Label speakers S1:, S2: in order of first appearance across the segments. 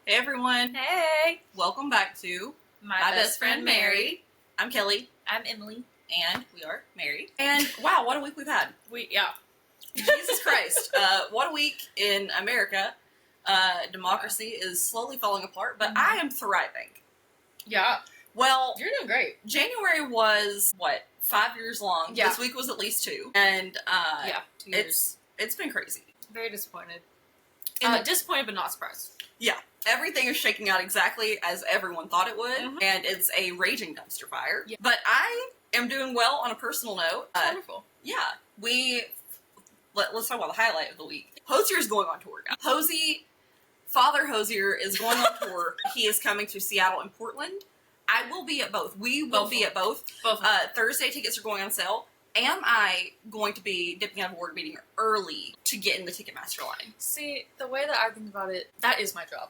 S1: Hey everyone,
S2: Hey!
S1: welcome back to
S2: My
S1: Best Friend Mary. I'm Kelly,
S2: I'm Emily.
S1: and we are married. And wow, what a week we've had. Jesus Christ. What a week in America. Democracy is slowly falling apart, but I am thriving.
S2: Yeah.
S1: Well,
S2: You're doing great.
S1: January was, 5 years long?
S2: Yeah.
S1: This week was at least 2. And
S2: 2 years.
S1: It's been crazy.
S2: Very disappointed.
S1: And
S2: disappointed but not surprised.
S1: Yeah. Everything is shaking out exactly as everyone thought it would,
S2: Mhm.
S1: and it's a raging dumpster fire.
S2: Yeah.
S1: But I am doing well on a personal note.
S2: Wonderful.
S1: Yeah, let's talk about the highlight of the week. Hosier is going on tour, guys. Father Hosier is going on tour. He is coming to Seattle and Portland. I will be at both. We will be at both. Thursday tickets are going on sale. Am I going to be dipping out of a board meeting early to get in the Ticketmaster line?
S2: See, the way that I think about it, that is my job.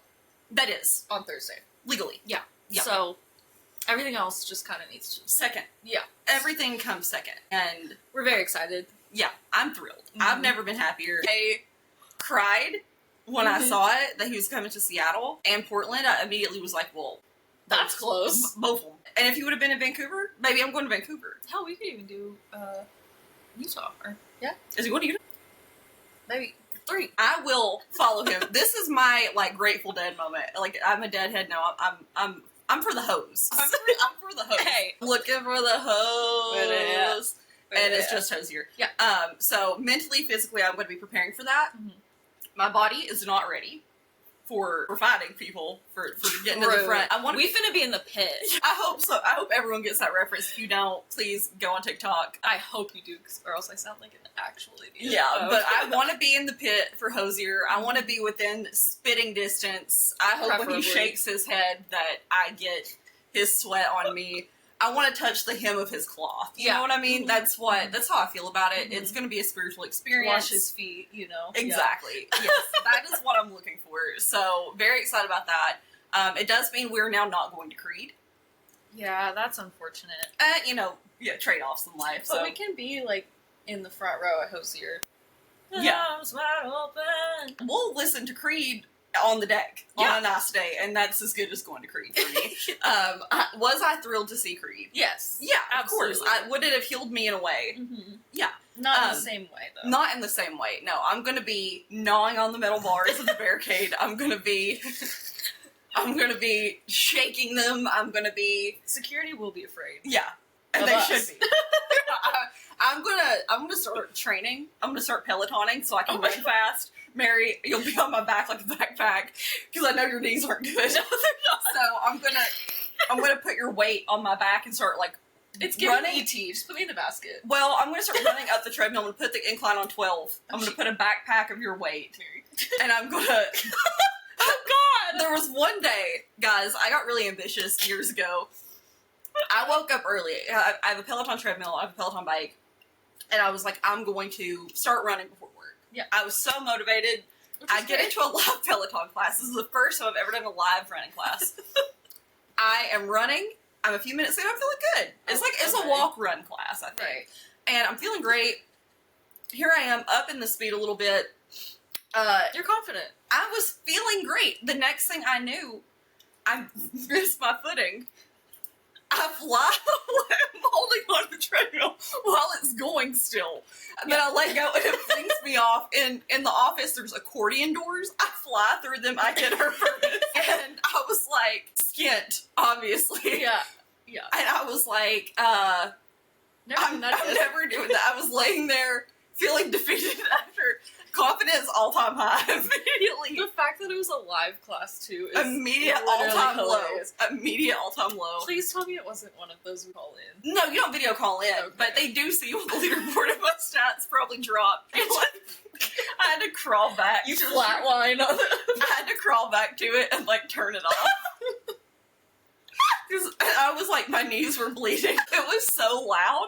S1: That is.
S2: On Thursday.
S1: Legally.
S2: Yeah.
S1: Yeah.
S2: So, everything else just kind of needs to...
S1: Second.
S2: Yeah.
S1: Everything comes second. And
S2: we're very excited.
S1: yeah, I'm thrilled.
S2: Mm-hmm.
S1: I've never been happier. I cried when I saw it, that he was coming to Seattle and Portland. I immediately was like, well,
S2: That's close.
S1: Both of them. And if he would have been in Vancouver, maybe I'm going to Vancouver.
S2: Hell, we could even do Utah. Yeah.
S1: Is he going to Utah?
S2: Maybe 3.
S1: I will follow him. This is my, Grateful Dead moment. I'm a deadhead now. I'm for the hose. I'm for the hose.
S2: Hey.
S1: Looking for the hose. And it's just Hosier.
S2: Yeah.
S1: So mentally, physically, I'm going to be preparing for that.
S2: Mhm.
S1: My body is not ready for fighting people, for getting to the front.
S2: We finna be in the pit.
S1: I hope so. I hope everyone gets that reference. If you don't, please go on TikTok.
S2: I hope you do, or else I sound like an actual idiot.
S1: Yeah, but I want to be in the pit for Hosier. I want to be within spitting distance. I hope when he shakes his head that I get his sweat on me. I want to touch the hem of his cloth. You know what I mean? That's how I feel about it. It's going to be a spiritual experience.
S2: Wash his feet,
S1: Exactly. Yeah. Yes, that is what I'm looking for. So, very excited about that. It does mean we're now not going to Creed.
S2: Yeah, that's unfortunate.
S1: Trade-offs in life.
S2: But
S1: so
S2: we can be, in the front row at Hosier.
S1: Yeah.
S2: Arms wide open.
S1: We'll listen to Creed on the deck on a nice day, and that's as good as going to Creed for me. Was I thrilled to see Creed?
S2: Yes.
S1: Yeah,
S2: absolutely.
S1: of course. Would it have healed me in a way?
S2: Mm-hmm.
S1: Yeah.
S2: Not in the same way, though.
S1: Not in the same way. No, I'm going to be gnawing on the metal bars of the barricade. I'm going to be shaking them. I'm going to be...
S2: Security will be afraid.
S1: Yeah. And
S2: of
S1: they
S2: us.
S1: should be. I'm gonna start training. I'm gonna start Pelotoning so I can run fast. Mary, you'll be on my back like a backpack because I know your knees aren't good. So I'm gonna put your weight on my back and start
S2: It's
S1: running.
S2: ET. Just put me in the basket.
S1: Well, I'm gonna start running up the treadmill. I'm gonna put the incline on 12. I'm gonna put a backpack of your weight, and I'm gonna.
S2: Oh God!
S1: There was one day, guys. I got really ambitious years ago. I woke up early. I have a Peloton treadmill. I have a Peloton bike. And I was like, I'm going to start running before work.
S2: Yeah.
S1: I was so motivated. I get into a live Peloton class. This is the first time I've ever done a live running class. I am running. I'm a few minutes in. I'm feeling good. It's a walk-run class, I think.
S2: Right.
S1: And I'm feeling great. Here I am, up in the speed a little bit.
S2: You're confident.
S1: I was feeling great. The next thing I knew, I missed my footing. I fly away. I'm holding on the treadmill while it's going still. And then I let go and it flings me off. In the office, there's accordion doors. I fly through them. I get her first. And I was skint, obviously.
S2: Yeah.
S1: And I was like, I'm never doing that. I was laying there feeling defeated after confidence all-time high immediately.
S2: The fact that it was a live class, too, is
S1: Immediate all-time low.
S2: Please tell me it wasn't one of those we call in.
S1: No, you don't video call in,
S2: Okay.
S1: but they do see when the leaderboard of my stats probably dropped. I had to crawl back.
S2: You flatline on it.
S1: I had to crawl back to it and turn it off. Because I was my knees were bleeding. It was so loud.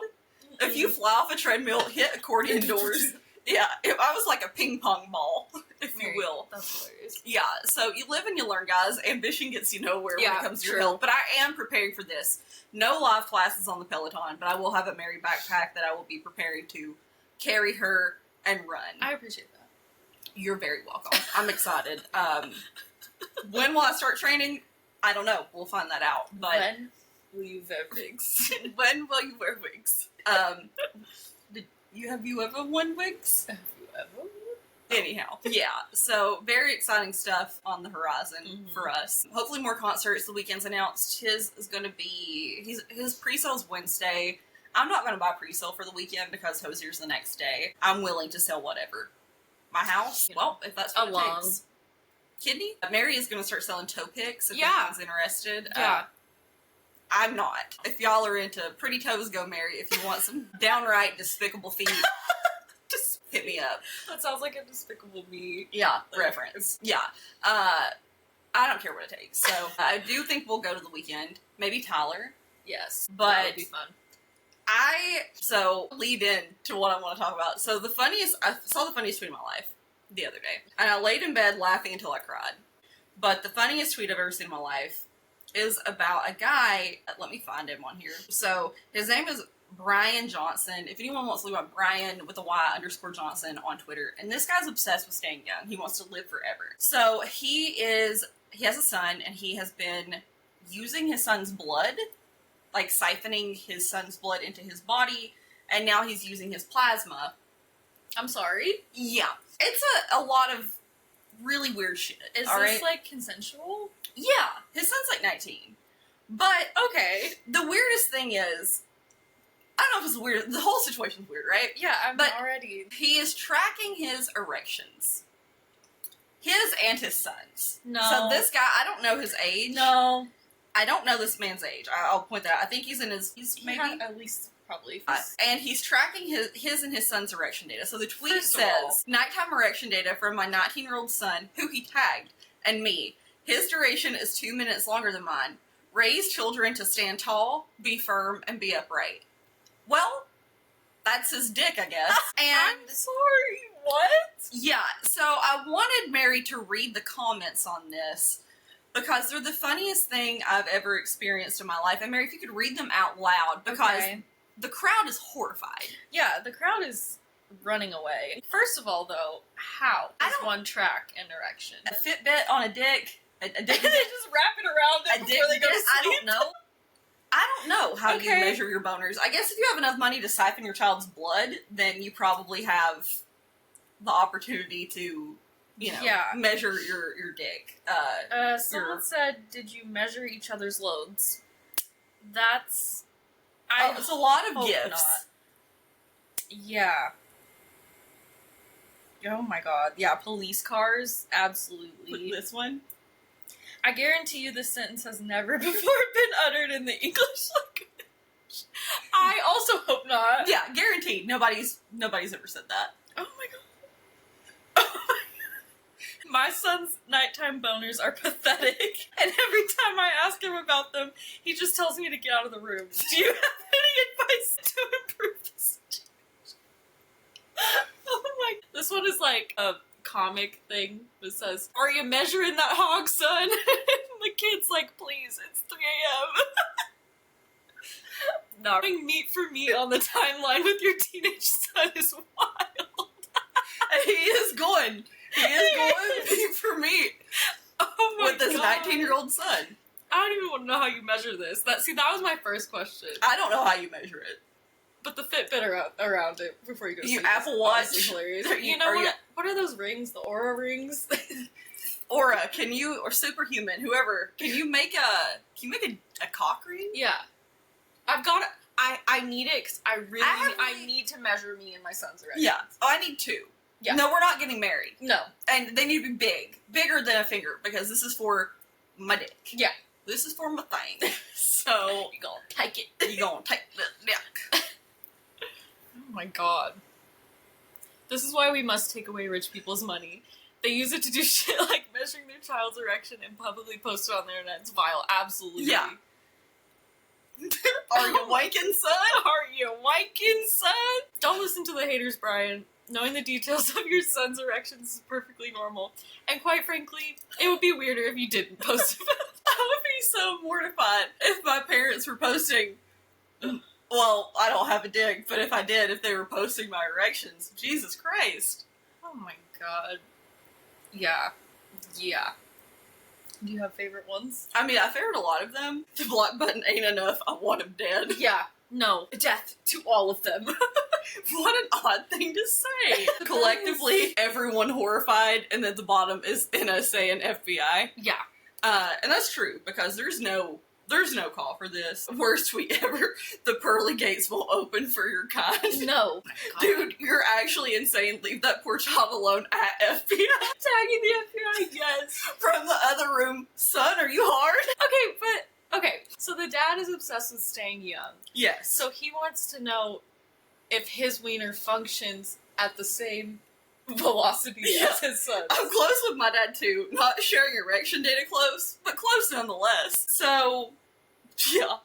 S1: If you fly off a treadmill, hit accordion doors. Yeah, if I was like a ping pong ball, if you will.
S2: That's hilarious.
S1: Yeah, so you live and you learn, guys. Ambition gets you nowhere when it comes to your health. But I am preparing for this. No live classes on the Peloton, but I will have a Mary backpack that I will be preparing to carry her and run.
S2: I appreciate that.
S1: You're very welcome. I'm excited. When will I start training? I don't know. We'll find that out. But
S2: When will you wear wigs?
S1: when will you wear wigs? Have you ever worn wigs?
S2: Have you ever?
S1: Anyhow, yeah. So very exciting stuff on the horizon for us. Hopefully more concerts. The weekend's announced. His is going to be his pre-sale's Wednesday. I'm not going to buy pre-sale for the weekend because Hosier's the next day. I'm willing to sell whatever. My house. Well, if that's what it takes. Kidney. Mary is going to start selling toe picks if anyone's interested.
S2: Yeah.
S1: I'm not. If y'all are into pretty toes, go Mary. If you want some downright despicable feet, just hit me up.
S2: That sounds like a Despicable Me.
S1: Yeah, reference. Yeah. I don't care what it takes. So I do think we'll go to the weekend. Maybe Tyler.
S2: Yes.
S1: But
S2: that would be fun.
S1: Lead in to what I want to talk about. So I saw the funniest tweet of my life the other day. And I laid in bed laughing until I cried. But the funniest tweet I've ever seen in my life is about a guy. Let me find him on here. So his name is Brian Johnson. If anyone wants to look up Brian with a Y_Johnson on Twitter. And this guy's obsessed with staying young. He wants to live forever. So he has a son, and he has been using his son's blood, like siphoning his son's blood into his body, and now he's using his plasma.
S2: I'm sorry?
S1: Yeah. It's a lot of really weird shit.
S2: Is this, like, consensual?
S1: Yeah. His son's, like, 19. But, okay, the weirdest thing is, I don't know if it's weird. The whole situation's weird, right?
S2: Yeah, already.
S1: He is tracking his erections. His and his son's.
S2: No.
S1: So this guy, I don't know his age.
S2: No.
S1: I don't know this man's age. I'll point that out. I think he's maybe
S2: at least probably.
S1: And he's tracking his and his son's erection data. So the tweet says, nighttime erection data from my 19-year-old son, who he tagged, and me. His duration is 2 minutes longer than mine. Raise children to stand tall, be firm, and be upright. Well, that's his dick, I guess. And
S2: I'm sorry, what?
S1: Yeah, so I wanted Mary to read the comments on this because they're the funniest thing I've ever experienced in my life. And Mary, if you could read them out loud, because the crowd is horrified.
S2: Yeah, the crowd is running away. First of all, though, how does one track an erection?
S1: A Fitbit on a dick. A dick.
S2: They just wrap it around it before they go to sleep.
S1: I don't know. I don't know how you measure your boners. I guess if you have enough money to siphon your child's blood, then you probably have the opportunity to, measure your dick.
S2: Someone said, did you measure each other's loads? That's...
S1: it's a lot of gifts.
S2: Not. Yeah. Oh my god. Yeah, police cars, absolutely.
S1: This one?
S2: I guarantee you this sentence has never before been uttered in the English language. I also hope not.
S1: Yeah, guaranteed. Nobody's ever said that.
S2: Oh my god. Oh my god. My son's nighttime boners are pathetic, and every time I ask him about them, he just tells me to get out of the room. Do you have any advice to improve this situation? Oh my... This one is like a comic thing that says, "Are you measuring that hog, son?" And the kid's like, "Please, it's 3 a.m. Not having meat for meat on the timeline with your teenage son is wild.
S1: He is going meat for meat.
S2: Oh my
S1: with this 19-year-old son.
S2: I don't even want to know how you measure this. That was my first question.
S1: I don't know how you measure it.
S2: But the Fitbit around it before you go to sleep.
S1: You Apple Watch.
S2: Hilarious. You know what are those rings? The Aura rings?
S1: Aura, or Superhuman, whoever, can you make a cock ring?
S2: Yeah. I need it because I need to measure me and my son's erection.
S1: Yeah. Oh, I need 2. Yeah. No, we're not getting married.
S2: No.
S1: And they need to be big. Bigger than a finger, because this is for my dick.
S2: Yeah.
S1: This is for my thing. So,
S2: you gonna take it.
S1: You gonna take the dick.
S2: Oh my god. This is why we must take away rich people's money. They use it to do shit like measuring their child's erection and publicly post it on the internet. It's vile. Absolutely.
S1: Yeah. Are you wanking, son?
S2: Are you wanking, son? Don't listen to the haters, Brian. Knowing the details of your son's erections is perfectly normal. And quite frankly, it would be weirder if you didn't post it.
S1: I would be so mortified if my parents were posting... Well, I don't have a dick, but if I did, if they were posting my erections, Jesus Christ.
S2: Oh my god. Yeah. Yeah. Do you have favorite ones?
S1: I mean, I favored a lot of them. The block button ain't enough. I want him dead.
S2: Yeah. No. Death to all of them.
S1: What an odd thing to say. Collectively, everyone horrified, and at the bottom is NSA and FBI.
S2: Yeah.
S1: And that's true, because there's no call for this. Worst tweet ever. The pearly gates will open for your kind.
S2: No.
S1: Dude, you're actually insane. Leave that poor child alone at FBI.
S2: Tagging the FBI, yes.
S1: From the other room. Son, are you hard?
S2: Okay, so the dad is obsessed with staying young.
S1: Yes.
S2: So he wants to know if his wiener functions at the same velocity as his son's.
S1: I'm close with my dad too. Not sharing erection data close, but close nonetheless. So, yeah.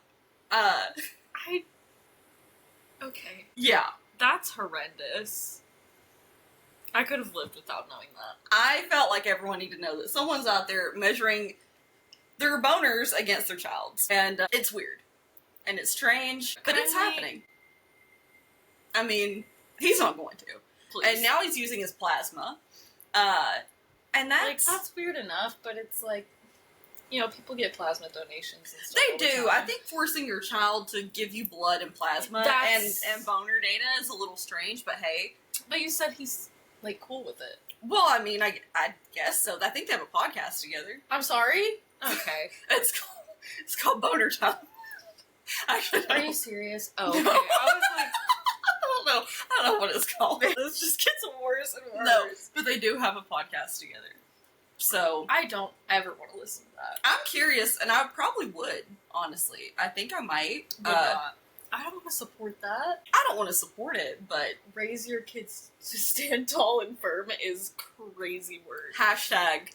S2: Okay.
S1: Yeah.
S2: That's horrendous. I could have lived without knowing that.
S1: I felt like everyone needed to know that someone's out there measuring their boners against their child's. And it's weird. And it's strange, but it's happening. I mean, he's not going to.
S2: Please.
S1: And now he's using his plasma. And
S2: that's weird enough, but it's like, you know, people get plasma donations and stuff.
S1: They do. I think forcing your child to give you blood and plasma and boner data is a little strange, but hey.
S2: But you said he's, like, cool with it.
S1: Well, I mean, I guess so. I think they have a podcast together.
S2: I'm sorry? Okay.
S1: It's called Boner Time. Actually,
S2: are you serious? Oh, okay.
S1: No.
S2: I was like,
S1: I don't know what it's called.
S2: This just gets worse and worse.
S1: No, but they do have a podcast together. So
S2: I don't ever want to listen to that.
S1: I'm curious, and I probably would, honestly. I think I might.
S2: I don't want to support that.
S1: I don't want to support it, but
S2: raise your kids to stand tall and firm is crazy word.
S1: Hashtag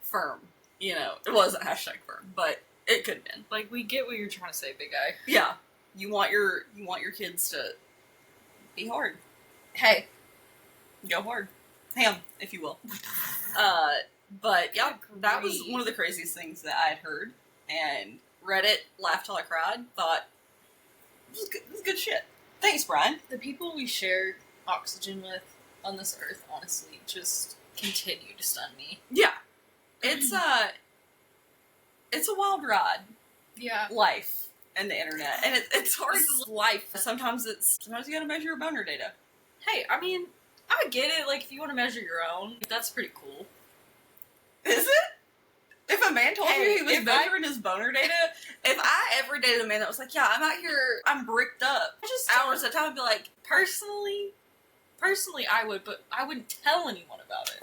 S1: firm. You know, it wasn't hashtag firm, but it could have been.
S2: Like, we get what you're trying to say, big guy.
S1: Yeah. You want your kids to be hard.
S2: Hey.
S1: Go hard. Ham, if you will. But yeah, that was one of the craziest things that I had heard. And read it, laughed till I cried, thought, this is good shit. Thanks, Brian.
S2: The people we shared oxygen with on this earth, honestly, just continue to stun me.
S1: Yeah. It's a wild ride.
S2: Yeah.
S1: Life and the internet. And it's hard to life. Sometimes you gotta measure your boner data.
S2: Hey, I mean, I get it, like, if you want to measure your own, that's pretty cool.
S1: Is it? If a man told you he was measuring his boner data, if I ever dated a man that was like, yeah, I'm out here, I'm bricked up, just hours at a time, I'd be like,
S2: personally, I would, but I wouldn't tell anyone about it.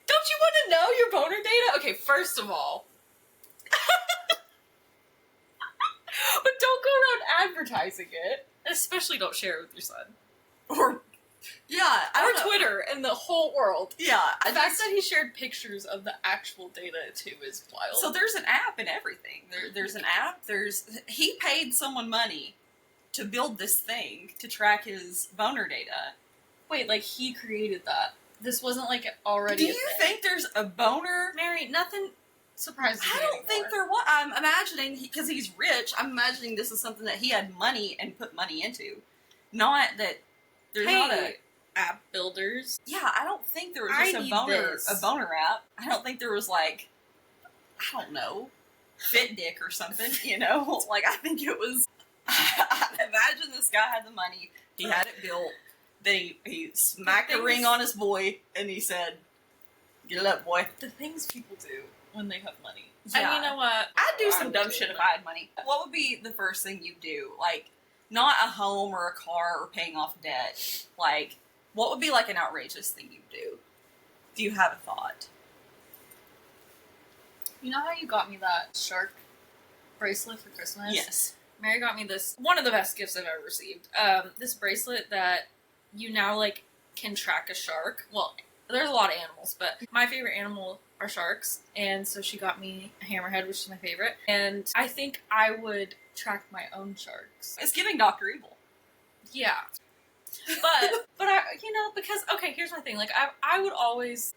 S2: Don't you want to know your boner data? Okay, first of all, but don't go around advertising it, and especially don't share it with your son.
S1: Or
S2: Twitter and the whole world.
S1: Yeah.
S2: The fact that he shared pictures of the actual data, too, is wild.
S1: So there's an app and everything. There's an app. He paid someone money to build this thing to track his boner data.
S2: Wait, like, he created that? This wasn't, like, already
S1: Do you think there's a boner?
S2: Mary, nothing surprises me
S1: I don't think there was. I'm imagining, because he's rich, I'm imagining this is something that he had money and put money into. Not that there's not a...
S2: app builders.
S1: Yeah, I don't think there was just a boner app. I don't think there was, like, I don't know, Fit Dick or something, you know? Like, I think it was, I imagine this guy had the money, he had it built, then he smacked a ring on his boy, and he said, get it up, boy.
S2: The things people do when they have money.
S1: Yeah.
S2: And you know what?
S1: I'd do some dumb shit if I had money. What would be the first thing you do? Like, not a home or a car or paying off debt. Like, what would be, like, an outrageous thing you'd do? Do you have a thought?
S2: You know how you got me that shark bracelet for Christmas?
S1: Yes.
S2: Mary got me this, one of the best gifts I've ever received. This bracelet that you now, like, can track a shark. Well, there's a lot of animals, but my favorite animal are sharks. And so she got me a hammerhead, which is my favorite. And I think I would track my own sharks.
S1: It's giving Dr. Evil.
S2: Yeah. But I, you know, because, okay, here's my thing. Like, I've always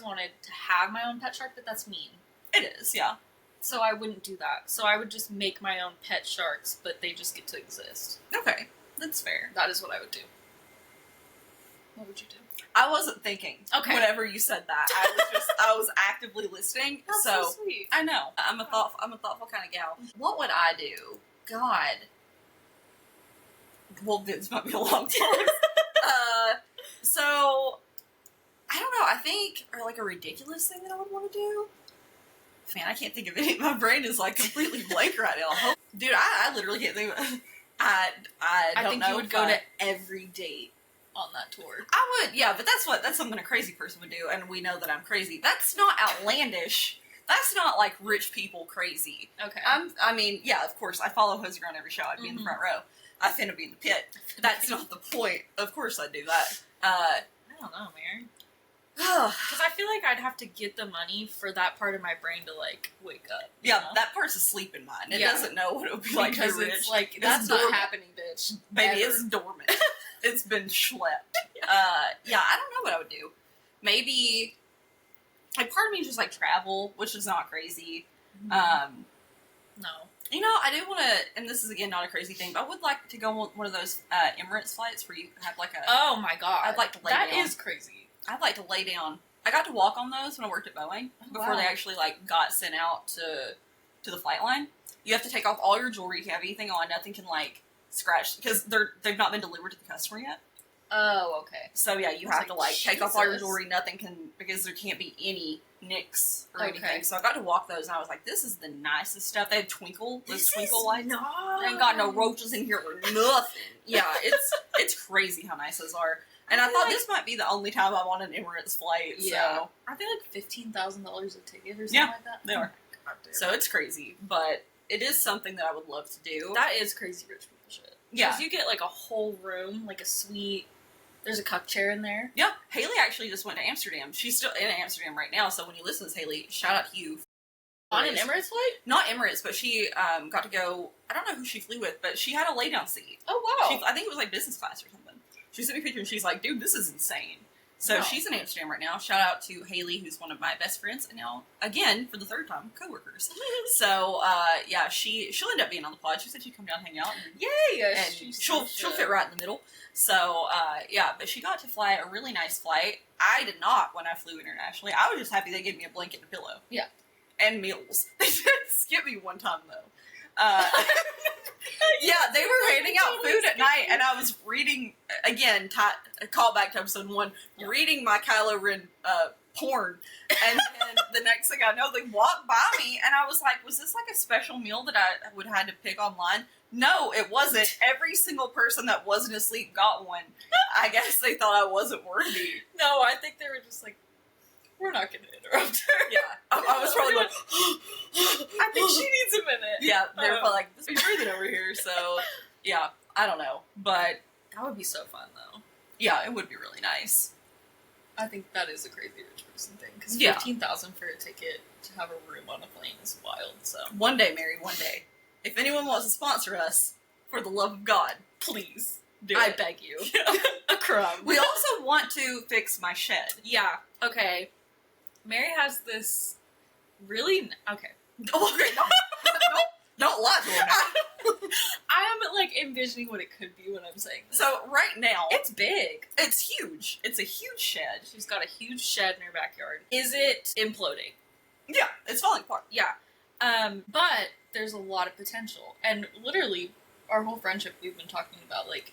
S2: wanted to have my own pet shark, but that's mean.
S1: It is, yeah.
S2: So I wouldn't do that. So I would just make my own pet sharks, but they just get to exist.
S1: Okay. That's fair.
S2: That is what I would do. What would you do?
S1: I wasn't thinking.
S2: Okay.
S1: Whenever you said that, I was actively listening.
S2: That's so sweet.
S1: I know. I'm a thoughtful kind of gal. What would I do? God. Well, this might be a long time. So I don't know. I think, or like a ridiculous thing that I would want to do. Man, I can't think of any. My brain is like completely blank right now. Dude, I literally can't think of. I don't
S2: think
S1: know.
S2: you would go to every date on that tour.
S1: I would, yeah, but that's something a crazy person would do, and we know that I'm crazy. That's not outlandish. That's not like rich people crazy.
S2: Okay.
S1: I mean, yeah, of course, I follow Hooser around every show. I'd be in the front row. I finna be in the pit. That's not the point. Of course I'd do that.
S2: I don't know, Mary. Because I feel like I'd have to get the money for that part of my brain to, like, wake up.
S1: Yeah,
S2: know?
S1: That part's asleep in mine. It doesn't know what it would be like to be
S2: because
S1: rich.
S2: it's like,
S1: It's
S2: that's not
S1: dormant.
S2: happening, bitch.
S1: Baby,
S2: Ever.
S1: it's dormant. It's been schlepped.
S2: Yeah.
S1: Yeah, I don't know what I would do. Maybe, like, part of me is just, like, travel, which is not crazy.
S2: No.
S1: You know, I do want to, and this is, again, not a crazy thing, but I would like to go on one of those Emirates flights where you have, like, a...
S2: Oh, my God.
S1: I'd like to lay
S2: That
S1: down.
S2: is crazy.
S1: I'd like to lay down. I got to walk on those when I worked at Boeing before
S2: wow.
S1: they actually, like, got sent out to the flight line. You have to take off all your jewelry. If you have anything on, nothing can, like, scratch, because they've not been delivered to the customer yet.
S2: Oh, okay.
S1: So, yeah, you have to, like, take off
S2: Jesus.
S1: all your jewelry. Nothing can, because there can't be any nicks or
S2: Okay.
S1: anything. So I got to walk those, and I was like, this is the nicest stuff. They had those twinkle lights.
S2: No.
S1: There ain't got no roaches in here or nothing. Yeah, it's crazy how nice those are. And I thought this might be the only time I'm on an Emirates flight.
S2: Yeah.
S1: So.
S2: Are they like $15,000 a ticket or something
S1: Yeah,
S2: like that?
S1: they are.
S2: God damn.
S1: So it's crazy, but it is something that I would love to do.
S2: That is crazy rich people shit.
S1: Yeah.
S2: Because you get like a whole room, like a suite. There's a cup chair in there.
S1: Yeah, Haley actually just went to Amsterdam. She's still in Amsterdam right now, so when you listen to this, Haley, shout out to you.
S2: On an Emirates flight?
S1: Not Emirates, but she got to go, I don't know who she flew with, but she had a lay-down seat.
S2: Oh, wow.
S1: I think it was like business class or something. She sent me a picture and she's like, dude, this is insane. So
S2: Wow.
S1: she's in Amsterdam right now. Shout out to Haley, who's one of my best friends, and now, again, for the third time, coworkers. So, yeah, she'll end up being on the pod. She said she'd come down and hang out. And,
S2: Yay!
S1: and she'll fit right in the middle. So, yeah, but she got to fly a really nice flight. I did not when I flew internationally. I was just happy they gave me a blanket and a pillow.
S2: Yeah.
S1: And meals. They did skip me one time, though. Yeah, they were handing out food at night, and I was reading, again, a callback to episode 1, reading my Kylo Ren porn, and then the next thing I know, they walked by me, and I was like, was this like a special meal that I would have had to pick online? No, it wasn't. Every single person that wasn't asleep got one. I guess they thought I wasn't worthy.
S2: No, I think they were just like, we're not going to interrupt her.
S1: Yeah, I was probably like,
S2: I think she needs a minute.
S1: yeah, they were probably like, this is breathing over here, so, yeah, I don't know, but,
S2: That would be so fun, though.
S1: yeah, it would be really nice.
S2: I think that is a crazy rich person thing. Because
S1: Yeah.
S2: $15,000 for a ticket to have a room on a plane is wild, so.
S1: One day, Mary, one day. If anyone wants to sponsor us, for the love of God, please do
S2: I
S1: it.
S2: beg you.
S1: Yeah.
S2: A crumb.
S1: We also want to fix my shed.
S2: Yeah, okay. Mary has this really... Okay.
S1: Oh, okay, don't lie to her now.
S2: I am, like, envisioning what it could be when I'm saying this.
S1: So, right now,
S2: It's big.
S1: it's huge. It's a huge shed.
S2: She's got a huge shed in her backyard. Is it imploding?
S1: Yeah, it's falling apart.
S2: Yeah. But there's a lot of potential. And literally, our whole friendship, we've been talking about, like,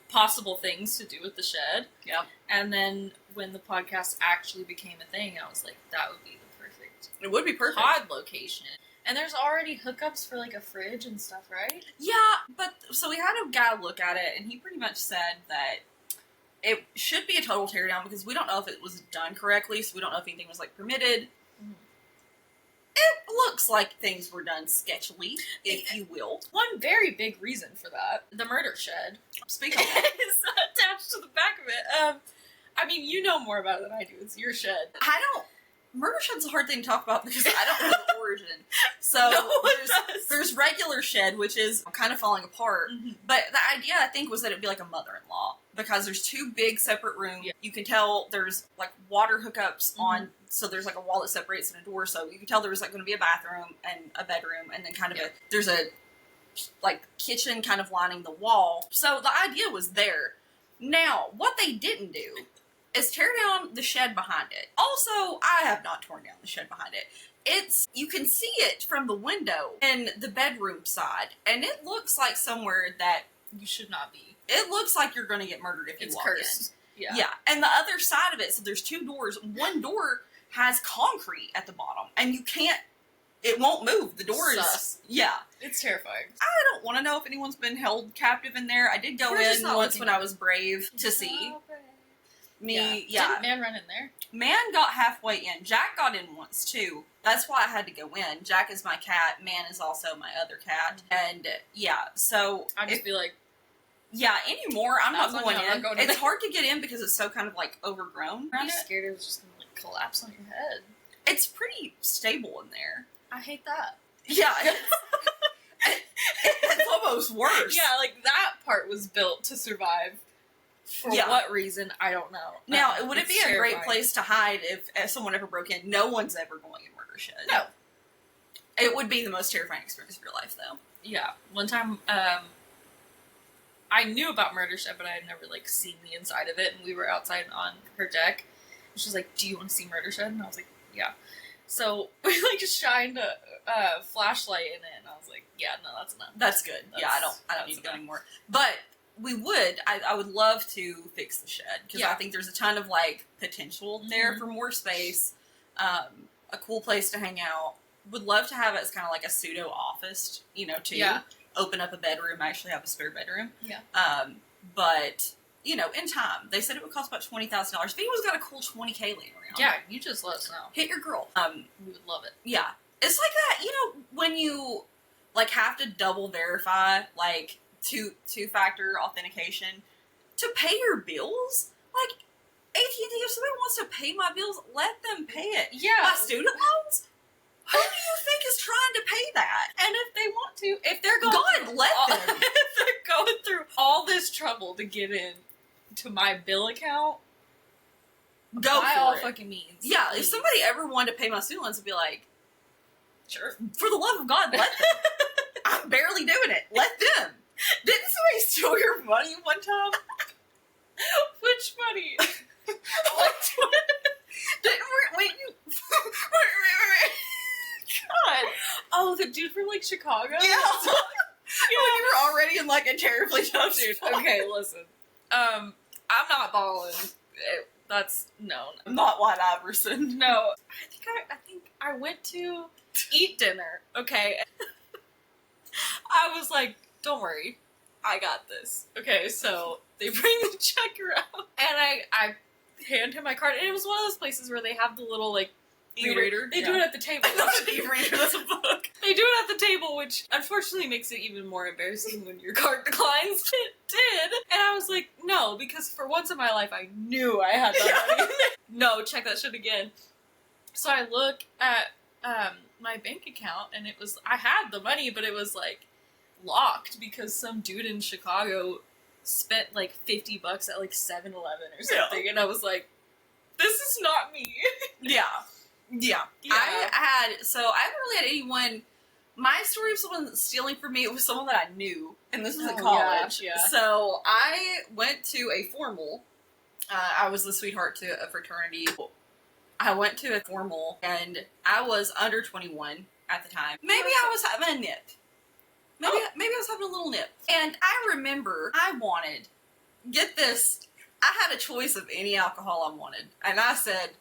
S2: possible things to do with the shed.
S1: Yeah.
S2: And then when the podcast actually became a thing, I was like, that would be the perfect
S1: It would be perfect.
S2: pod location. And there's already hookups for, like, a fridge and stuff, right?
S1: Yeah, but, so we had a guy look at it, and he pretty much said that it should be a total teardown because we don't know if it was done correctly, so we don't know if anything was, like, permitted.
S2: Mhm.
S1: It looks like things were done sketchily, if you will.
S2: One very big reason for that, the murder shed,
S1: Speak on that.
S2: is attached to the back of it. I mean, you know more about it than I do. It's your shed.
S1: Murder shed's a hard thing to talk about because I don't know the origin. So
S2: No one does.
S1: there's regular shed, which is kind of falling apart.
S2: Mhm.
S1: But the idea, I think, was that it'd be like a mother-in-law because there's 2 big separate rooms.
S2: Yeah.
S1: You can tell there's like water hookups
S2: Mhm.
S1: on, so there's like a wall that separates and a door. So you can tell there was like going to be a bathroom and a bedroom, and then kind of there's a like kitchen kind of lining the wall. So the idea was there. Now, what they didn't do is tear down the shed behind it. Also, I have not torn down the shed behind it. You can see it from the window in the bedroom side, and it looks like somewhere that
S2: You should not be.
S1: it looks like you're going to get murdered if you walk
S2: cursed.
S1: in.
S2: Yeah.
S1: Yeah, and the other side of it, so there's 2 doors. One door has concrete at the bottom, and it won't move. The door is, yeah.
S2: It's terrifying.
S1: I don't want to know if anyone's been held captive in there. I did go in once when I was brave to see. Yeah.
S2: Didn't Man run in there?
S1: Man got halfway in. Jack got in once, too. That's why I had to go in. Jack is my cat. Man is also my other cat. And, yeah, so...
S2: I'd just be like...
S1: Yeah, anymore, I'm not going in.
S2: Going
S1: it's hard to get in because it's so kind of, like, overgrown.
S2: I'm scared it was just going to, like, collapse on your head.
S1: It's pretty stable in there.
S2: I hate that.
S1: Yeah. It's almost worse.
S2: Yeah, like, that part was built to survive. For what reason, I don't know.
S1: Now, would it be a great place to hide if someone ever broke in? No one's ever going in murder shed.
S2: No.
S1: It would be the most terrifying experience of your life, though.
S2: Yeah. One time, I knew about murder shed, but I had never, like, seen the inside of it, and we were outside on her deck, and she was like, do you want to see murder shed? And I was like, yeah. So, we, like, just shined a flashlight in it, and I was like, yeah, no, that's enough.
S1: That's good. I don't need to go anymore. But... I would love to fix the shed, because I think there's a ton of, like, potential there for more space, a cool place to hang out. Would love to have it as kind of like a pseudo-office, too.
S2: Yeah.
S1: Open up a bedroom, actually have a spare bedroom.
S2: Yeah.
S1: But, in time. They said it would cost about $20,000. If anyone's got a cool $20K laying around.
S2: Yeah, you just let us know.
S1: Hit your girl.
S2: We would love it.
S1: Yeah. It's like that, when you, like, have to double verify, like... two-factor authentication to pay your bills. Like, AT&T, if somebody wants to pay my bills, let them pay it.
S2: Yeah.
S1: My student loans? Who do you think is trying to pay that?
S2: And if they want to, if they're going if they're going through all this trouble to get in to my bill account,
S1: go
S2: by
S1: for
S2: all
S1: it.
S2: fucking means.
S1: Yeah,
S2: please.
S1: if somebody ever wanted to pay my student loans, I'd be like,
S2: sure.
S1: For the love of God, let them. I'm barely doing it. Let them. Didn't somebody steal your money one time?
S2: Which money?
S1: What? Wait,
S2: God. Oh, the dude from, like, Chicago?
S1: Yeah. When you were already in, like, a terribly tough
S2: Dude,
S1: spot.
S2: okay, listen. I'm not balling. That's known.
S1: Not White Iverson.
S2: No. I think I went to eat dinner, okay? I was like, don't worry, I got this. Okay, so they bring the check around, and I hand him my card, and it was one of those places where they have the little, like,
S1: E-reader?
S2: They do it at the table.
S1: That's an e-reader, that's a book.
S2: They do it at the table, which unfortunately makes it even more embarrassing when your card declines. It did. And I was like, no, because for once in my life, I knew I had that money. No, check that shit again. So I look at my bank account, and I had the money, but it was, like, locked because some dude in Chicago spent like $50 at like 7-Eleven or something, and I was like, this is not me. Yeah. I haven't really had anyone, my story of someone stealing from me, it was someone that I knew, and this was in college. Yeah.
S1: So I went to a formal, I was the sweetheart to a fraternity. I went to a formal, and I was under 21 at the time. Maybe I was having a nip. Maybe I was having a little nip. And I remember I wanted, get this, I had a choice of any alcohol I wanted. And I said,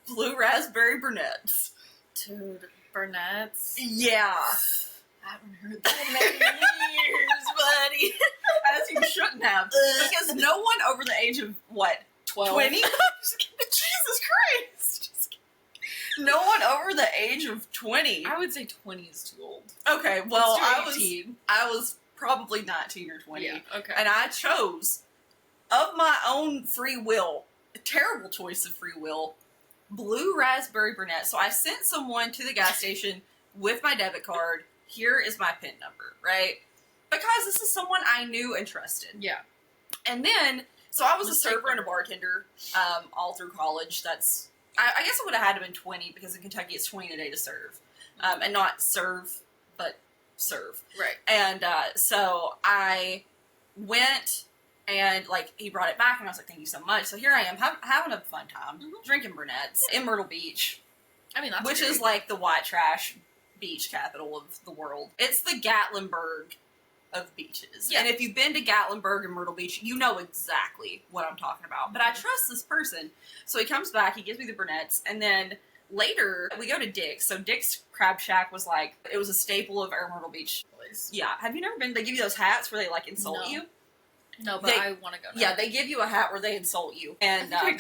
S1: blue raspberry Burnett's.
S2: Dude, Burnett's?
S1: Yeah.
S2: I haven't heard that in many years, buddy.
S1: As you shouldn't have. Because no one over the age of, what,
S2: 12?
S1: 20? Jesus Christ. No one over the age of 20.
S2: I would say 20 is too old.
S1: Okay, well, I
S2: I
S1: was probably 19 or 20.
S2: Yeah, okay.
S1: And I chose, of my own free will, a terrible choice of free will, blue raspberry Burnett. So I sent someone to the gas station with my debit card. Here is my PIN number, right? Because this is someone I knew and trusted.
S2: Yeah.
S1: And then, so I was a server and a bartender all through college. I guess I would have had to been 20 because in Kentucky it's 20 a day to serve. And not serve, but serve.
S2: Right.
S1: And so I went And, like, he brought it back, and I was like, thank you so much. So here I am, having a fun time, drinking brunettes in Myrtle Beach.
S2: I mean, that's
S1: which
S2: great.
S1: is, like, the white trash beach capital of the world. It's the Gatlinburg of beaches.
S2: Yeah.
S1: And if you've been to Gatlinburg and Myrtle Beach, you know exactly what I'm talking about. But I trust this person. So he comes back, he gives me the brunettes, and then later we go to Dick's. So Dick's Crab Shack was like, it was a staple of our Myrtle Beach. Yeah. Have you never been? They give you those hats where they like insult you?
S2: No, but I want to go now.
S1: Yeah, they give you a hat where they insult you. And yeah,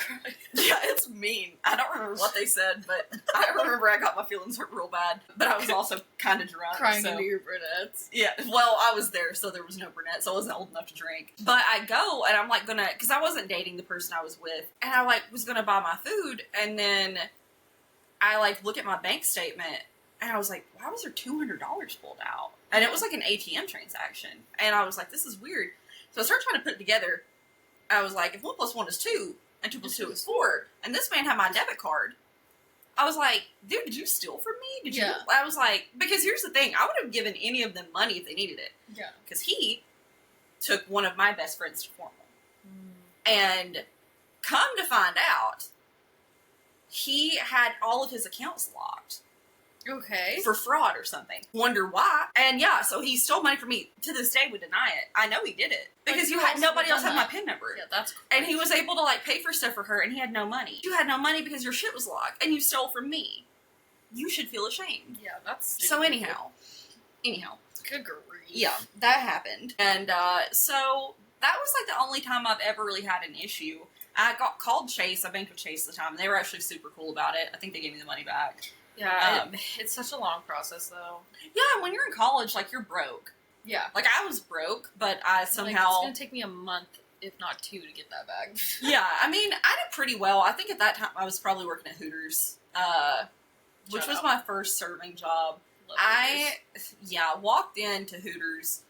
S1: it's mean. I don't remember what they said, but I remember I got my feelings hurt real bad. But I was also kind of drunk.
S2: Crying into your brunettes.
S1: Yeah, well, I was there, so there was no brunette, so I wasn't old enough to drink. But I go, and I'm like gonna, because I wasn't dating the person I was with, and I like was gonna buy my food, and then I like look at my bank statement, and I was like, why was there $200 pulled out? And it was like an ATM transaction. And I was like, this is weird. So I started trying to put it together. I was like, if 1 + 1 is 2, and 2 + 2 is 4, and this man had my debit card, I was like, dude, did you steal from me? Did you?
S2: Yeah.
S1: I was like, because here's the thing, I would have given any of them money if they needed it.
S2: Yeah.
S1: Because he took one of my best friends to formal. And come to find out, he had all of his accounts locked.
S2: Okay.
S1: For fraud or something. Wonder why. And yeah, so he stole money from me. To this day, would deny it. I know he did it. Because nobody else had my PIN number.
S2: Yeah, that's crazy.
S1: And he was able to like pay for stuff for her, and he had no money. You had no money because your shit was locked, and you stole from me. You should feel ashamed.
S2: Yeah, that's
S1: So anyhow.
S2: Good grief.
S1: Yeah, that happened. And so that was like the only time I've ever really had an issue. I got called Chase. I banked with Chase at the time. They were actually super cool about it. I think they gave me the money back.
S2: Yeah, it's such a long process, though.
S1: Yeah, when you're in college, like, you're broke.
S2: Yeah.
S1: Like, I was broke, but I somehow...
S2: it's gonna take me a month, if not 2, to get that back.
S1: Yeah, I mean, I did pretty well. I think at that time I was probably working at Hooters, which was my first serving job. Walked into Hooters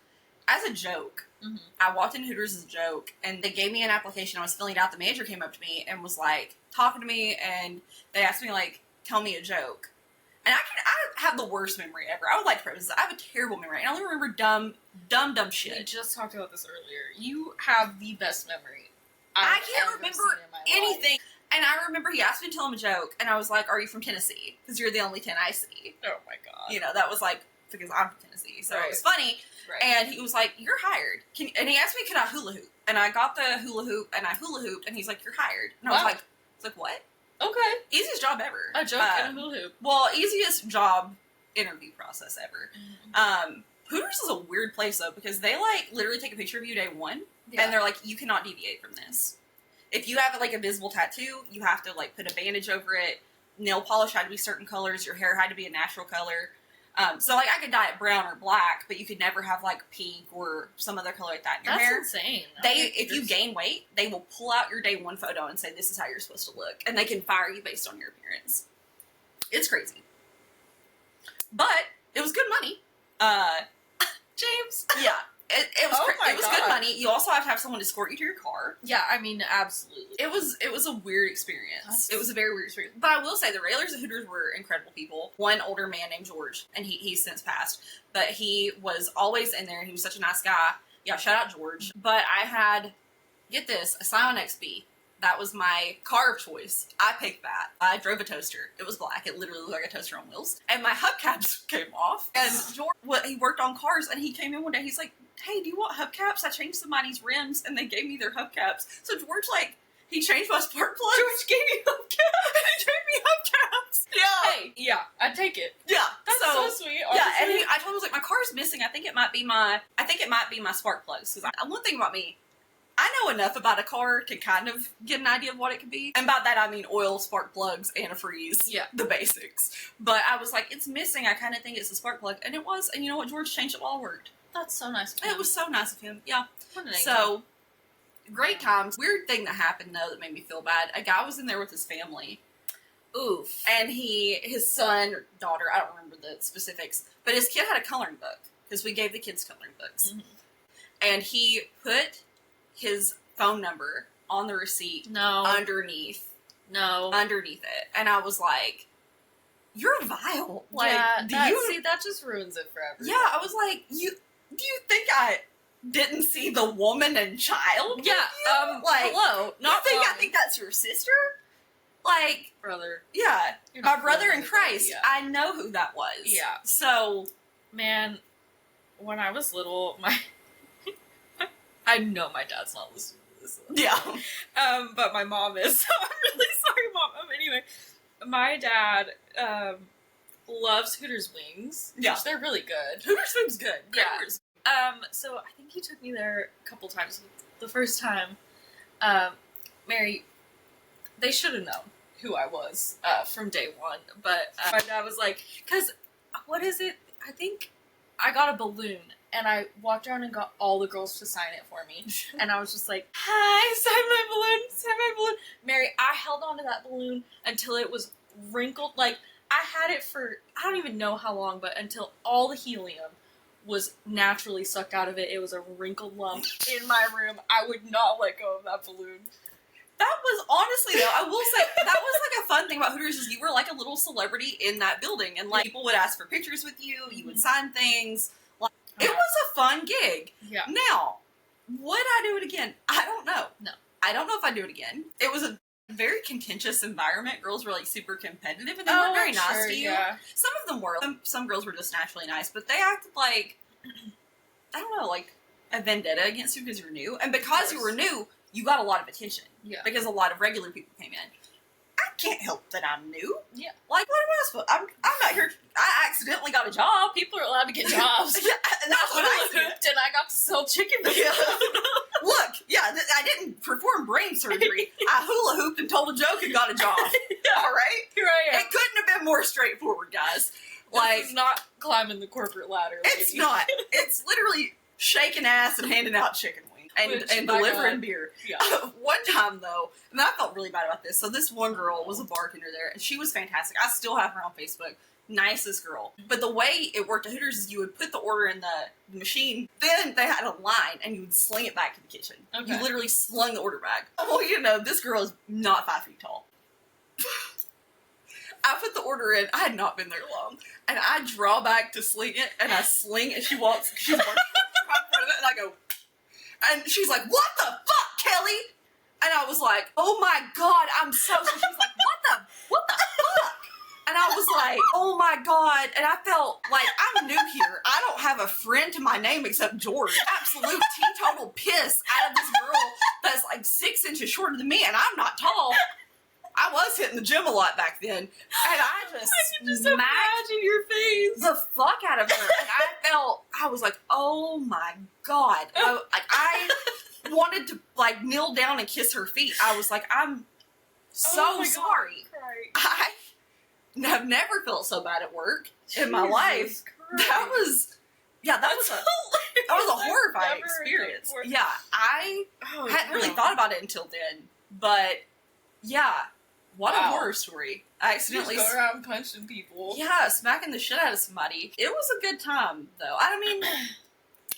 S1: as a joke.
S2: Mm-hmm.
S1: I walked into Hooters as a joke, and they gave me an application. I was filling it out. The manager came up to me and was, like, talking to me, and they asked me, like, tell me a joke. And I have the worst memory ever. I would like to preface this. I have a terrible memory. I only remember dumb shit.
S2: We just talked about this earlier. You have the best memory.
S1: I can't remember anything. And I remember he asked me to tell him a joke, and I was like, are you from Tennessee? Because you're the only 10 I see.
S2: Oh my god.
S1: You know, that was like, because I'm from Tennessee. So
S2: right.
S1: It was funny.
S2: Right.
S1: And he was like, you're hired. And he asked me, could I hula hoop? And I got the hula hoop, and I hula hooped, and he's like, you're hired. And I was like, what?
S2: Okay.
S1: Easiest job ever.
S2: A joke and a hula hoop.
S1: Well, easiest job interview process ever.
S2: Mm-hmm.
S1: Hooters is a weird place, though, because they, like, literally take a picture of you day one, and they're like, you cannot deviate from this. If you have, like, a visible tattoo, you have to, like, put a bandage over it. Nail polish had to be certain colors. Your hair had to be a natural color. So, like, I could dye it brown or black, but you could never have, like, pink or some other color like that in your hair.
S2: That's insane.
S1: If you gain weight, they will pull out your day one photo and say, this is how you're supposed to look. And they can fire you based on your appearance. It's crazy. But it was good money.
S2: James.
S1: Yeah. It was good money. You also have to have someone escort you to your car.
S2: Yeah, I mean, absolutely.
S1: It was a weird experience. It was a very weird experience. But I will say, the railers at Hooters were incredible people. One older man named George, and he's since passed. But he was always in there, and he was such a nice guy. Yeah, shout out George. But I had, get this, a Scion XB. That was my car of choice. I picked that. I drove a toaster. It was black. It literally looked like a toaster on wheels. And my hubcaps came off. And George, he worked on cars, and he came in one day. He's like, hey, do you want hubcaps? I changed somebody's rims, and they gave me their hubcaps. So George, like, he changed my spark plugs. George gave me hubcaps. And he gave me hubcaps. Yeah.
S2: Hey, yeah, I'd take it.
S1: Yeah.
S2: That's so sweet. Honestly.
S1: Yeah, and I told him, I was like, my car's missing. I think it might be my spark plugs. Because one thing about me, I know enough about a car to kind of get an idea of what it could be. And by that, I mean oil, spark plugs, antifreeze. Yeah. The basics. But I was like, it's missing. I kind of think it's a spark plug. And it was. And you know what? George changed it while I worked.
S2: That's so nice of him.
S1: It was so nice of him. Yeah.
S2: What an angel.
S1: So, great times. Weird thing that happened, though, that made me feel bad. A guy was in there with his family.
S2: Oof.
S1: And his son or daughter, I don't remember the specifics, but his kid had a coloring book. Because we gave the kids coloring books. Mm-hmm. And he put his phone number on the receipt underneath it. And I was like, you're vile. Like,
S2: yeah, that just ruins it for everyone.
S1: Yeah, I was like, do you think didn't see the woman and child.
S2: Yeah,
S1: like,
S2: hello, not
S1: I think that's your sister. Like,
S2: brother.
S1: yeah,
S2: You're
S1: my
S2: not
S1: brother in
S2: brother,
S1: Christ.
S2: yeah.
S1: I know who that was.
S2: Yeah.
S1: So,
S2: Man, when I was little, I know my dad's not listening to this.
S1: yeah.
S2: But my mom is, so I'm really sorry, Mom. Anyway, my dad, loves Hooter's wings.
S1: Yeah.
S2: Which they're really good.
S1: Hooter's food's good.
S2: Yeah.
S1: Hooter's.
S2: So I think he took me there a couple times. The first time, Mary, they should have known who I was, from day one. But, my dad was like, cause, what is it? I think I got a balloon. And I walked around and got all the girls to sign it for me. And I was just like, hi, sign my balloon, sign my balloon. Mary, I held onto that balloon until it was wrinkled. Like, I had it for, I don't even know how long, but until all the helium was naturally sucked out of it. It was a wrinkled lump in my room. I would not let go of that balloon.
S1: That was, honestly, though, I will say, that was, like, a fun thing about Hooters is you were, like, a little celebrity in that building. And, like, people would ask for pictures with you. You would sign things. It was a fun gig.
S2: Yeah.
S1: Now, would I do it again? I don't know.
S2: No.
S1: I don't know if I'd do it again. It was a very contentious environment. Girls were, like, super competitive, and they
S2: Oh,
S1: weren't very
S2: I'm
S1: nice
S2: sure,
S1: to you.
S2: yeah.
S1: Some of them were. Some girls were just naturally nice, but they acted like, I don't know, like a vendetta against you because you were new. And because you were new, you got a lot of attention.
S2: Yeah.
S1: Because a lot of regular people came in. I can't help that I'm new.
S2: Yeah.
S1: Like, what am I supposed? I'm not here. I accidentally got a job.
S2: People are allowed to get jobs.
S1: Yeah, and that's what I said.
S2: And I got to sell chicken wings.
S1: Yeah. Look, yeah, I didn't perform brain surgery. I hula hooped and told a joke and got a job.
S2: Yeah.
S1: All right?
S2: Here I am.
S1: It couldn't have been more straightforward, guys. Like,
S2: This is not climbing the corporate ladder.
S1: it's
S2: lady.
S1: not. It's literally shaking ass and handing out chicken wings. And
S2: by
S1: delivering
S2: God.
S1: beer.
S2: Yeah.
S1: One time, though, and I felt really bad about this. So this one girl was a bartender there, and she was fantastic. I still have her on Facebook. Nicest girl. But the way it worked at Hooters is you would put the order in the machine, then they had a line, and you would sling it back to the kitchen.
S2: Okay.
S1: You literally slung the order back. Well, you know, this girl is not 5 feet tall. I put the order in. I had not been there long. And I draw back to sling it, and I sling, and she walks, she's right in front of it, and I go, and she's like, what the fuck, Kelly? And I was like, oh my God, I'm so sorry. She's like, what the fuck? And I was like, oh my God. And I felt like I'm new here. I don't have a friend to my name except George. Absolute teetotal piss out of this girl that's like 6 inches shorter than me, and I'm not tall. I was hitting the gym a lot back then, and I just
S2: imagine your face.
S1: the fuck out of her, and I was like, oh my God. I wanted to like kneel down and kiss her feet. I was like, I'm so
S2: Oh my God,
S1: sorry.
S2: I'm
S1: I have never felt so bad at work in my
S2: Jesus
S1: life.
S2: Christ.
S1: That was a horrifying experience.
S2: Before.
S1: Yeah, I
S2: Oh,
S1: hadn't really
S2: no.
S1: thought about it until then, but yeah, what a
S2: Wow.
S1: horror story. I accidentally
S2: Just go around punching people.
S1: yeah, smacking the shit out of somebody. It was a good time, though. I mean,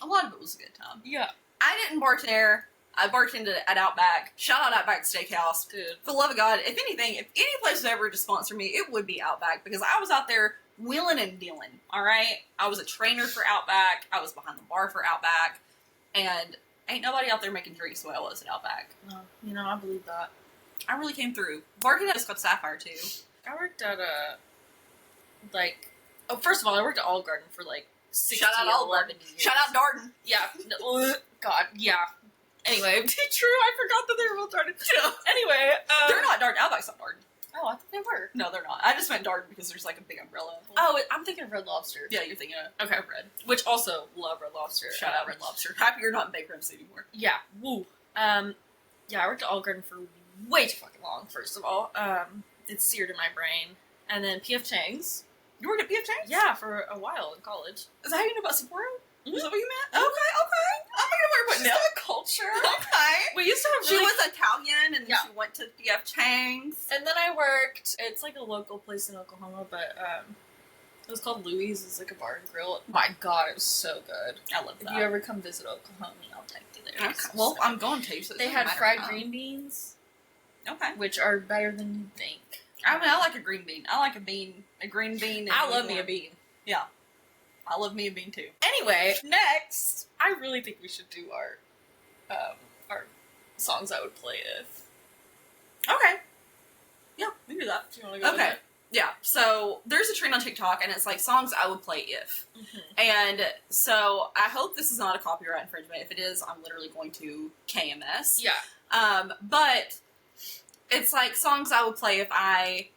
S1: a lot of it was a good time.
S2: Yeah.
S1: I didn't bartend there. I bartended at Outback. Shout out Outback Steakhouse.
S2: Dude.
S1: For the love of God, if anything, if any place was ever to sponsor me, it would be Outback, because I was out there wheeling and dealing, alright? I was a trainer for Outback. I was behind the bar for Outback. And ain't nobody out there making drinks the way I was at Outback.
S2: No, you know, I believe that.
S1: I really came through. Bartended at Scott Sapphire, too.
S2: I worked at first of all, I worked at Olive Garden for 16,
S1: Shout out Olive
S2: 11
S1: Garden.
S2: years.
S1: Shout out Darden.
S2: Yeah. No, God, yeah. Anyway, true, I forgot that they were both Darden. Anyway,
S1: They're not Darden. Outback's not Darden.
S2: Oh, I thought they were.
S1: No, they're not. I just meant Darden because there's like a big umbrella.
S2: Oh, I'm thinking of Red Lobster.
S1: Yeah, you're thinking of
S2: Okay.
S1: Red.
S2: Which also love Red Lobster.
S1: Shout out Red Lobster. Happy you're not in bankruptcy anymore.
S2: Yeah. Woo. Yeah, I worked at Olive Garden for way too fucking long, first of all. It's seared in my brain. And then P.F. Chang's.
S1: You worked at P.F. Chang's?
S2: Yeah, for a while in college.
S1: Is that how you know about Sapporo?
S2: Mhm.
S1: Is that what you meant? Okay. I'm thinking about putting down
S2: culture.
S1: Okay.
S2: We used to have
S1: She
S2: really...
S1: was Italian, and
S2: Yeah.
S1: she went to P.F. Chang's.
S2: And then I worked... It's like a local place in Oklahoma, but it was called Louie's. It's like a bar and grill. My God, it was so good.
S1: I love
S2: If
S1: that.
S2: you ever come visit Oklahoma, I'll take you there.
S1: Okay.
S2: It's so
S1: Well,
S2: good.
S1: I'm going to. So it
S2: They
S1: doesn't
S2: had
S1: matter
S2: fried
S1: how.
S2: green beans,
S1: Okay.
S2: which are better than you think.
S1: I mean, I like a green bean. I like a green bean.
S2: I love me a bean.
S1: Yeah. I love me a bean too. Anyway, next,
S2: I really think we should do our songs I would play if.
S1: okay, yeah, we can do that.
S2: Do you want to go?
S1: Okay. Yeah, so there's a trend on TikTok, and it's like songs I would play if.
S2: Mm-hmm.
S1: And so I hope this is not a copyright infringement. If it is, I'm literally going to KMS.
S2: Yeah.
S1: But it's like songs I would play if I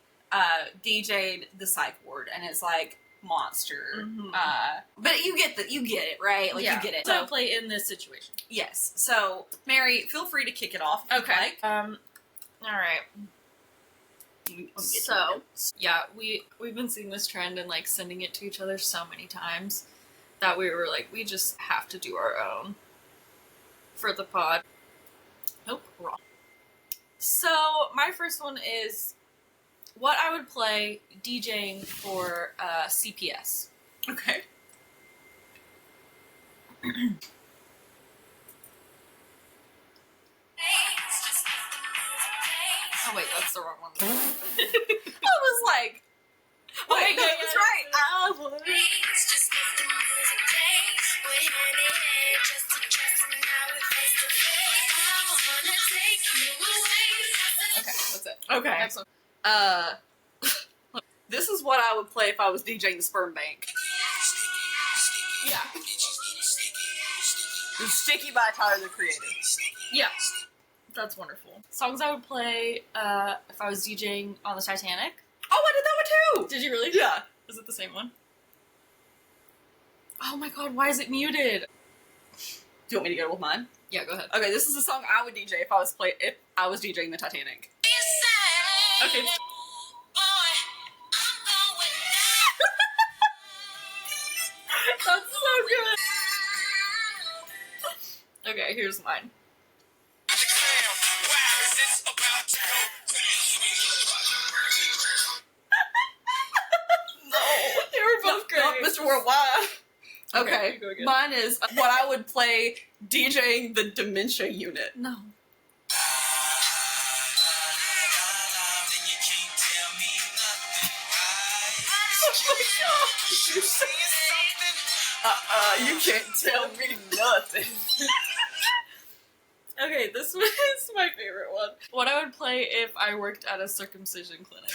S1: DJ'd the psych ward, and it's like Monster.
S2: Mm-hmm.
S1: But you get it, right? Like, you get it.
S2: So play in this situation.
S1: Yes. So, Mary, feel free to kick it off. If
S2: Okay.
S1: you'd like.
S2: All right.
S1: So,
S2: yeah, we've been seeing this trend and like sending it to each other so many times that we were like, we just have to do our own for the pod. Nope, wrong. So my first one is what I would play DJing for CPS.
S1: okay.
S2: Oh wait, that's the wrong one.
S1: I was like, wait,
S2: yeah,
S1: that's right. I would.
S2: Okay, that's it.
S1: Okay.
S2: Next one.
S1: This is what I would play if I was DJing the sperm bank.
S2: Yeah.
S1: It's Sticky by Tyler, the Creator.
S2: Yeah. That's wonderful. Songs I would play if I was DJing on the Titanic.
S1: Oh, I did that one too!
S2: Did you really?
S1: Yeah.
S2: Is it the same one? Oh my god, why is it muted?
S1: Do you want me to go with mine?
S2: Yeah, go ahead.
S1: Okay, this is a song I would DJ if I was DJing the Titanic.
S2: Okay. That's so good. Okay, here's mine.
S1: No.
S2: They were both great.
S1: No, Mr. Worldwide.
S2: Okay,
S1: Okay,
S2: you go again.
S1: mine is what I would play DJing the dementia unit.
S2: No.
S1: You can't tell me nothing.
S2: Okay, this one is my favorite one. What I would play if I worked at a circumcision clinic.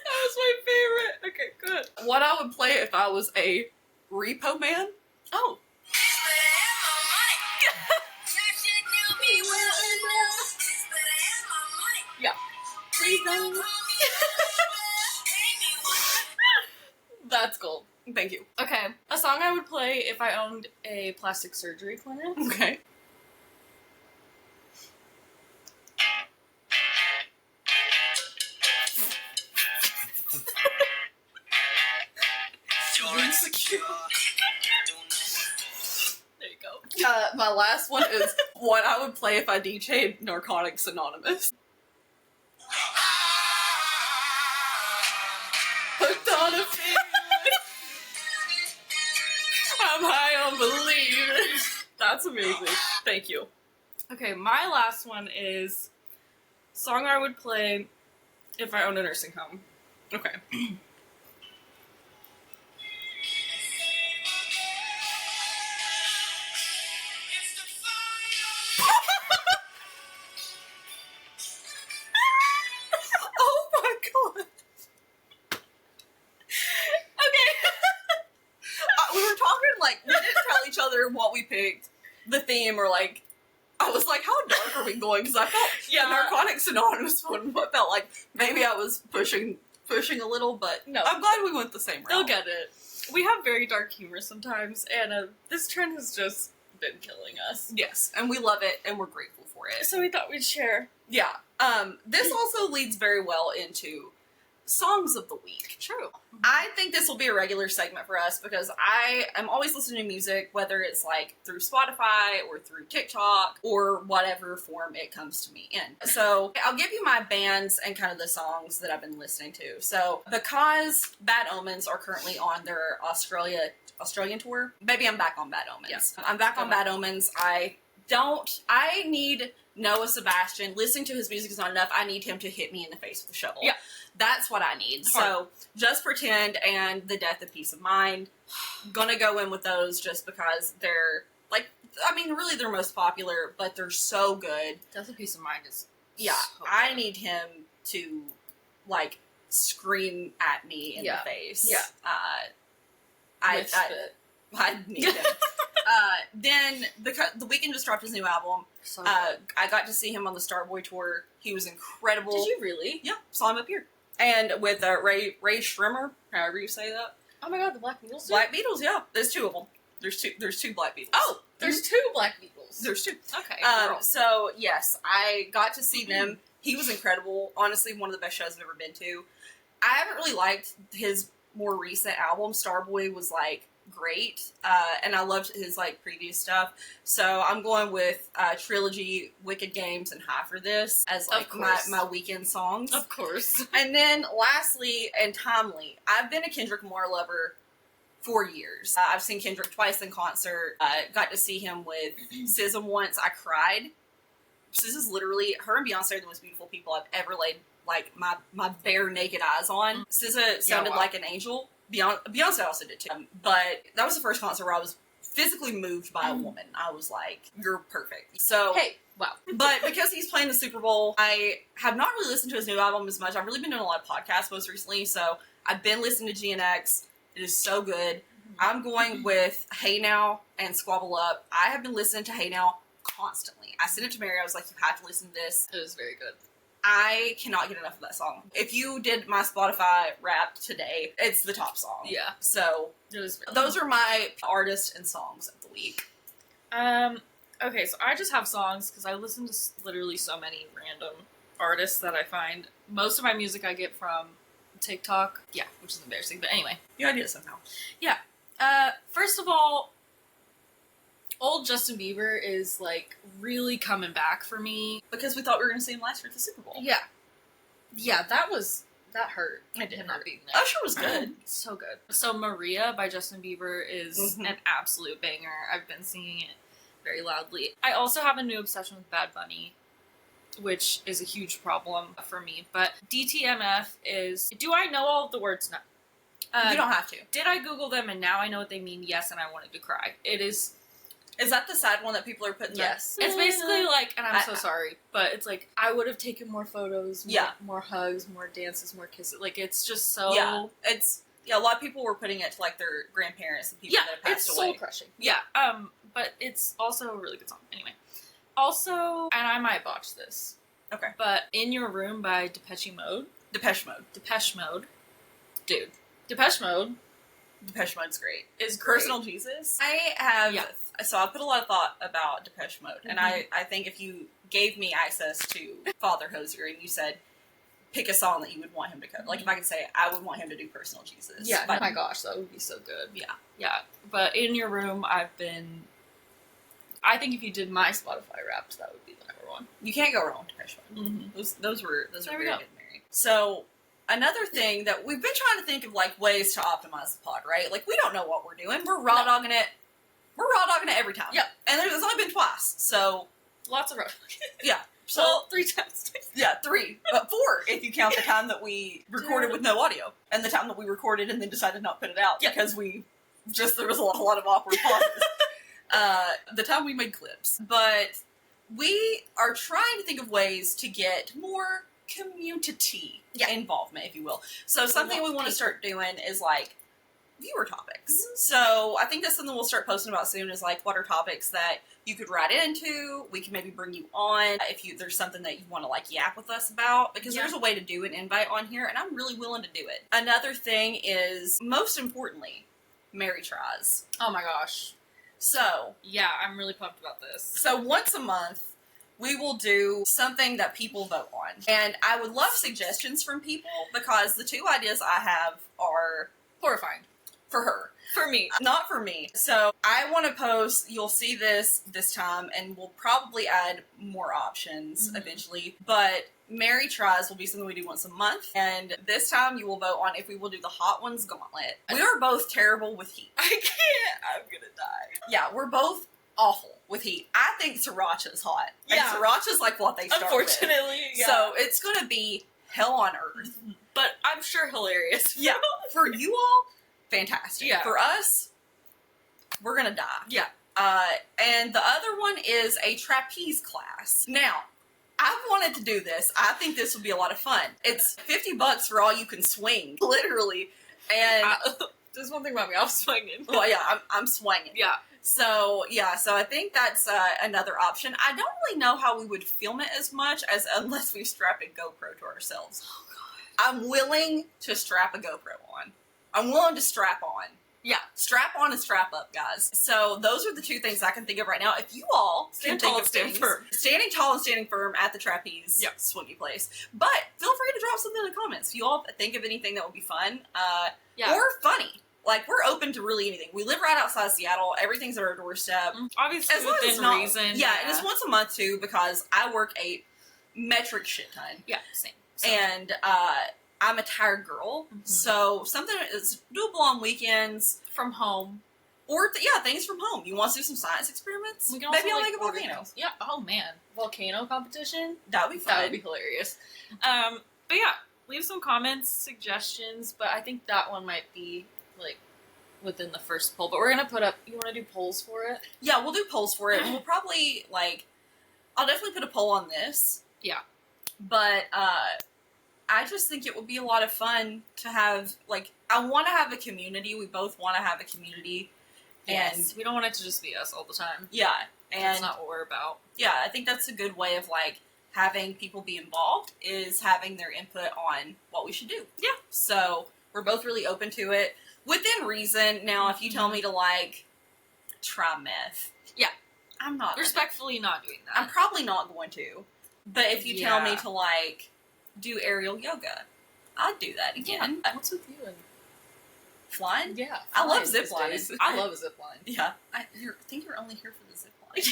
S2: That was my favorite. Okay, good.
S1: What I would play if I was a repo man.
S2: Oh. Yeah. That's gold.
S1: Thank you.
S2: Okay, a song I would play if I owned a plastic surgery clinic.
S1: Okay.
S2: There you go.
S1: My last one is what I would play if I DJ'd Narcotics Anonymous. Hooked on a feeling. I'm high on believing.
S2: That's amazing.
S1: Thank you.
S2: Okay, my last one is song I would play if I owned a nursing home.
S1: Okay. Oh my god.
S2: Okay.
S1: We were talking, like, we didn't tell each other what we picked, the theme, or like, I was like, how dark are we going? Because I felt the Narcotics Anonymous one felt like maybe I was pushing a little, but
S2: No.
S1: I'm glad we went the same route.
S2: They'll get it. We have very dark humor sometimes, and this trend has just been killing us.
S1: Yes, and we love it, and we're grateful for it.
S2: So we thought we'd share.
S1: Yeah. This also leads very well into songs of the week.
S2: True.
S1: I think this will be a regular segment for us because I am always listening to music, whether it's like through Spotify or through TikTok or whatever form it comes to me in. So I'll give you my bands and kind of the songs that I've been listening to. So because Bad Omens are currently on their Australian tour, maybe I'm back on Bad Omens. Yeah. I'm back on Bad Omens. I need Noah Sebastian. Listening to his music is not enough. I need him to hit me in the face with a shovel.
S2: Yeah.
S1: That's what I need. So, Just Pretend and The Death of Peace of Mind. Gonna go in with those just because they're, like, I mean, really they're most popular, but they're so good.
S2: Death of Peace of Mind is
S1: Yeah.
S2: so
S1: I
S2: good.
S1: need him to, like, scream at me in the face.
S2: Yeah.
S1: I need him. Then the Weeknd just dropped his new album.
S2: So
S1: I got to see him on the Starboy tour. He was incredible.
S2: Did you really?
S1: Yeah, saw him up here. And with Ray Shrimmer, however you say that.
S2: Oh my god, the Black Beatles.
S1: Black Beatles, yeah. There's two of them. There's two Black Beatles.
S2: Oh, there's two Black Beatles.
S1: There's two.
S2: Okay.
S1: So yes, I got to see them. He was incredible. Honestly, one of the best shows I've ever been to. I haven't really liked his more recent album. Starboy was like great, and I loved his like previous stuff. So I'm going with Trilogy, Wicked Games, and High for This as like my weekend songs.
S2: Of course.
S1: And then lastly and timely, I've been a Kendrick Lamar lover for years. I've seen Kendrick twice in concert. Got to see him with SZA once. I cried. SZA's literally, her and Beyonce are the most beautiful people I've ever laid like my bare naked eyes on. SZA sounded like an angel. Beyonce also did too. But that was the first concert where I was physically moved by a woman. I was like, you're perfect. So
S2: hey, wow.
S1: But because he's playing the Super Bowl, I have not really listened to his new album as much. I've really been doing a lot of podcasts most recently, so I've been listening to GNX. It is so good. I'm going with Hey Now and Squabble Up. I have been listening to Hey Now constantly. I sent it to Mary. I was like, you have to listen to this.
S2: It was very good.
S1: I cannot get enough of that song. If you did my Spotify Wrapped today, it's the top song.
S2: Yeah.
S1: So those are my artists and songs of the week.
S2: Okay, so I just have songs because I listen to literally so many random artists that I find. Most of my music I get from TikTok. Yeah, which is embarrassing, but anyway.
S1: You idea somehow.
S2: Yeah. First of all, old Justin Bieber is like really coming back for me.
S1: Because we thought we were going to see him last year at the Super Bowl.
S2: Yeah. Yeah, that hurt.
S1: It did
S2: not
S1: hurt.
S2: being there.
S1: Usher was good.
S2: So good. So Maria by Justin Bieber is an absolute banger. I've been singing it very loudly. I also have a new obsession with Bad Bunny, which is a huge problem for me. But DTMF is... Do I know all of the words now?
S1: You don't have to.
S2: Did I Google them and now I know what they mean? Yes, and I wanted to cry. It is...
S1: Is that the sad one that people are putting?
S2: Yes. It's basically like, and I'm so sorry, but it's like, I would have taken more photos, more hugs, more dances, more kisses. Like, it's just so...
S1: Yeah, a lot of people were putting it to, like, their grandparents and people that have passed away.
S2: It's soul-crushing. Yeah, but it's also a really good song. Anyway. Also, and I might botch this.
S1: Okay.
S2: But In Your Room by Depeche Mode.
S1: Depeche Mode.
S2: Dude. Depeche Mode's
S1: great.
S2: Is great.
S1: Personal Jesus. I have... Yeah. So I put a lot of thought about Depeche Mode, and I think if you gave me access to Father Hosier and you said, pick a song that you would want him to cover, like if I could say, I would want him to do Personal Jesus.
S2: Yeah, oh my gosh, that would be so good. Yeah. But In Your Room, I think if you did my Spotify Wrapped, that would be the number one.
S1: You can't go wrong with Depeche Mode.
S2: Mm-hmm.
S1: Those were very good, Mary. So... Another thing that we've been trying to think of, like, ways to optimize the pod, right? Like, we don't know what we're doing. We're raw dogging it. We're raw dogging it every time.
S2: Yep.
S1: And there's only been twice, so...
S2: Lots of raw
S1: Yeah. So,
S2: well, 3 times.
S1: Yeah, 3. But 4, if you count the time that we recorded with no audio. And the time that we recorded and then decided not to put it out.
S2: Yep.
S1: Because there was a lot of awkward pauses. The time we made clips. But we are trying to think of ways to get more... community involvement, if you will. So something we want to start doing is like viewer topics. So I think that's something we'll start posting about soon is like what are topics that you could write into. We can maybe bring you on if there's something that you want to like yap with us about, because there's a way to do an invite on here and I'm really willing to do it. Another thing is, most importantly, Mary tries.
S2: Oh my gosh.
S1: So
S2: yeah, I'm really pumped about this.
S1: So once a month we will do something that people vote on. And I would love suggestions from people because the 2 ideas I have are
S2: Horrifying.
S1: for her.
S2: For me.
S1: Not for me. So I want to post, you'll see this time, and we'll probably add more options eventually. But Mary Tries will be something we do once a month. And this time you will vote on if we will do the Hot Ones Gauntlet. We are both terrible with heat.
S2: I can't. I'm gonna die.
S1: Yeah, we're both awful with heat. I think sriracha's hot.
S2: Yeah.
S1: And sriracha's like what they start
S2: Unfortunately,
S1: with.
S2: yeah.
S1: So it's going to be hell on earth.
S2: But I'm sure hilarious.
S1: Yeah. For you all, fantastic.
S2: Yeah.
S1: For us, we're going to die.
S2: Yeah.
S1: And the other one is a trapeze class. Now, I've wanted to do this. I think this would be a lot of fun. It's $50 for all you can swing, literally. And
S2: there's one thing about me, I'm swinging.
S1: well, yeah, I'm swinging.
S2: Yeah.
S1: So I think that's another option. I don't really know how we would film it as much as unless we strapped a GoPro to ourselves.
S2: Oh god.
S1: I'm willing to strap a GoPro on. I'm willing to strap on.
S2: Yeah.
S1: Strap on and strap up, guys. So those are the 2 things I can think of right now. If you all
S2: Stand
S1: can
S2: tall
S1: think of
S2: and stand
S1: things,
S2: firm.
S1: standing tall and standing firm at the trapeze swingy place. But feel free to drop something in the comments. If you all think of anything that would be fun or funny. Like, we're open to really anything. We live right outside Seattle. Everything's at our doorstep.
S2: Obviously,
S1: As long as it's
S2: within
S1: not,
S2: reason.
S1: Yeah, and it's once a month, too, because I work a metric shit ton.
S2: Yeah, same.
S1: And I'm a tired girl, so something is doable on weekends.
S2: From home.
S1: Or, things from home. You want to do some science experiments?
S2: We can
S1: Maybe
S2: also,
S1: I'll make a volcano.
S2: organize. Yeah, oh man. Volcano competition?
S1: That would be fun.
S2: That would be hilarious. But yeah, leave some comments, suggestions, but I think that one might be, like, within the first poll. But we're gonna put up, you want to do polls for it?
S1: Yeah, we'll do polls for it. And we'll probably, I'll definitely put a poll on this.
S2: Yeah.
S1: But, I just think it would be a lot of fun to have, I want to have a community. We both want to have a community.
S2: Yes. And we don't want it to just be us all the time.
S1: Yeah. And
S2: that's not what we're about.
S1: Yeah, I think that's a good way of, having people be involved is having their input on what we should do.
S2: Yeah.
S1: So, we're both really open to it. Within reason. Now, if you tell me to, try meth.
S2: Yeah.
S1: I'm not.
S2: Respectfully not doing that.
S1: I'm probably not going to. But if you tell me to, do aerial yoga, I'd do that again.
S2: Yeah. What's with you and
S1: flying?
S2: Yeah.
S1: I love zip lines.
S2: I love a zip line.
S1: Yeah. I think you're only here for the zip line.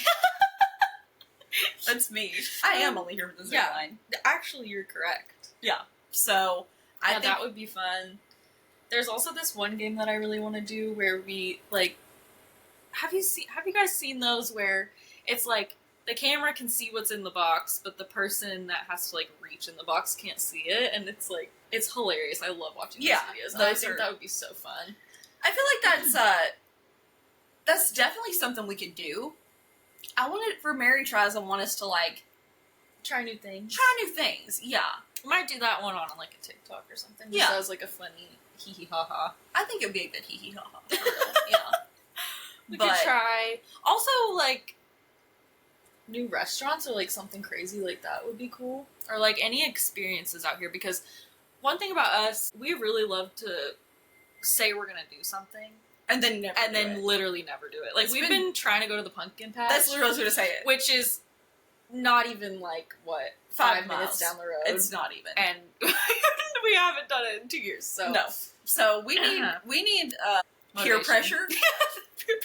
S1: That's me. I am only here for the zip line.
S2: Actually, you're correct.
S1: Yeah. So, I think
S2: that would be fun. There's also this one game that I really want to do where we, have you guys seen those where it's the camera can see what's in the box, but the person that has to reach in the box can't see it, and it's hilarious. I love watching these videos. And I think that would be so fun.
S1: I feel like that's definitely something we could do. I want it for Mary Tries. I want us to
S2: try new things.
S1: Yeah.
S2: We might do that one on a TikTok or something.
S1: Yeah.
S2: Just as a funny hee hee ha ha.
S1: I think it would be a good hee hee ha ha. For real. Yeah.
S2: We could try. Also, new restaurants or something crazy like that would be cool. Or any experiences out here, because one thing about us, we really love to say we're gonna do something
S1: and then
S2: literally never do it. We've been trying to go to the pumpkin patch.
S1: That's literally what I was gonna say it.
S2: Which is not even 5 minutes down the road.
S1: It's not even.
S2: And we haven't done it in 2 years, so
S1: no. So we need peer pressure.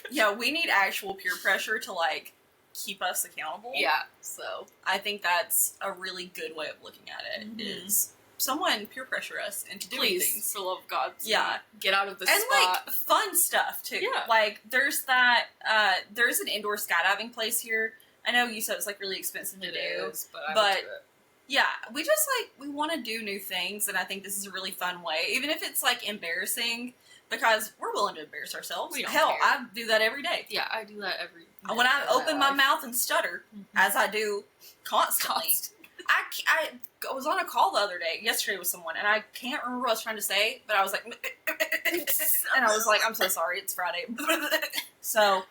S1: Yeah, we need actual peer pressure to keep us accountable.
S2: Yeah. So
S1: I think that's a really good way of looking at it. Is someone peer pressure us into doing things.
S2: For the love of God.
S1: Yeah.
S2: Get out of the
S1: and
S2: spot.
S1: Fun stuff too.
S2: Yeah.
S1: There's there's an indoor skydiving place here. I know you said it's really expensive to do.
S2: It is, but I would do it.
S1: Yeah, we just we want to do new things, and I think this is a really fun way, even if it's embarrassing, because we're willing to embarrass ourselves.
S2: We don't
S1: Hell,
S2: care.
S1: I do that every day.
S2: Yeah, I do that every day.
S1: When I open my mouth and stutter, as I do constantly. I was on a call the other day, yesterday with someone, and I can't remember what I was trying to say, but I was and I was I'm so sorry, it's Friday. So,